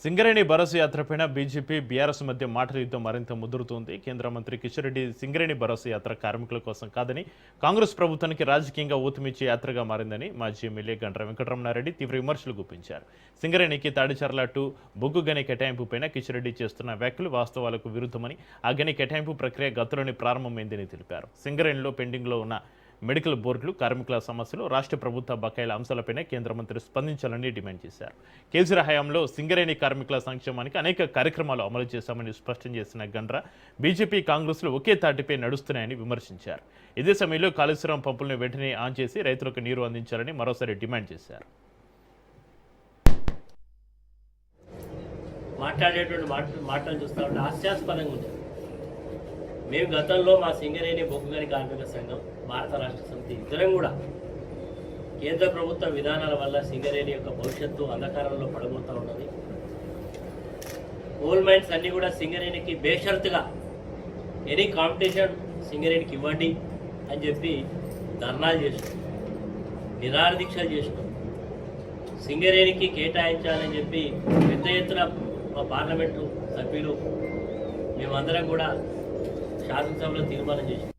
సింగరేణి భరోసా యాత్రపైన BJP BRS మధ్య మాటల యుద్ధం మరింత ముదురుతోంది. కేంద్ర మంత్రి కిషన్ రెడ్డి సింగరేణి భరోసా యాత్ర కార్మికుల కోసం కాదని కాంగ్రెస్ ప్రభుత్వానికి రాజకీయంగా ఊతమిచ్చే యాత్రగా మారిందని మాజీ ఎమ్మెల్యే గండ్ర వెంకటరమణారెడ్డి తీవ్ర విమర్శలు గుప్పించారు. సింగరేణికి తాడిచర్ల టు బొగ్గు గని కేటాయింపుపైన కిషన్ రెడ్డి చేస్తున్న వ్యాఖ్యలు వాస్తవాలకు విరుద్ధమని, ఆ గని కేటాయింపు ప్రక్రియ గతంలోనే ప్రారంభమైందని తెలిపారు. సింగరేణిలో పెండింగ్లో ఉన్న మెడికల్ బోర్డులు, కార్మికుల సమస్యలు, రాష్ట్ర ప్రభుత్వ బకాయిల అంశాలపైన కేంద్ర మంత్రి స్పందించాలని డిమాండ్ చేశారు. కేసీఆర్ హయాంలో సింగరేణి కార్మికుల సంక్షేమానికి అనేక కార్యక్రమాలు అమలు చేశామని స్పష్టం చేసిన గండ్ర బీజేపీ, కాంగ్రెస్లు ఒకే తాటిపై నడుస్తున్నాయని విమర్శించారు. ఇదే సమయంలో కాళేశ్వరం పంపులను వెంటనే ఆన్ చేసి రైతులకు నీరు అందించాలని మరోసారి డిమాండ్ చేశారు. మాట్లాడేటువంటి మాటలు చూస్తూ ఉంటే హాస్యాస్పదంగా ఉంటుంది. మేము గతంలో మా సింగరేణి బొగ్గుగని కార్మిక సంఘం, భారత రాష్ట్ర సమితి ఇద్దరం కూడా కేంద్ర ప్రభుత్వ విధానాల వల్ల సింగరేణి యొక్క భవిష్యత్తు అంధకారంలో పడబోతూ ఉన్నది. కోల్ మైన్స్ అన్నీ కూడా సింగరేణికి బేషరతుగా ఎనీ కాంపిటీషన్ సింగరేణికి ఇవ్వండి అని చెప్పి ధర్నాలు చేసినాం, నిరాహార దీక్షలు చేసినాం. సింగరేణికి కేటాయించాలని చెప్పి పెద్ద ఎత్తున మా పార్లమెంటు సభ్యులు మేమందరం కూడా శాసనసభలో తీర్మానం చేసినాం.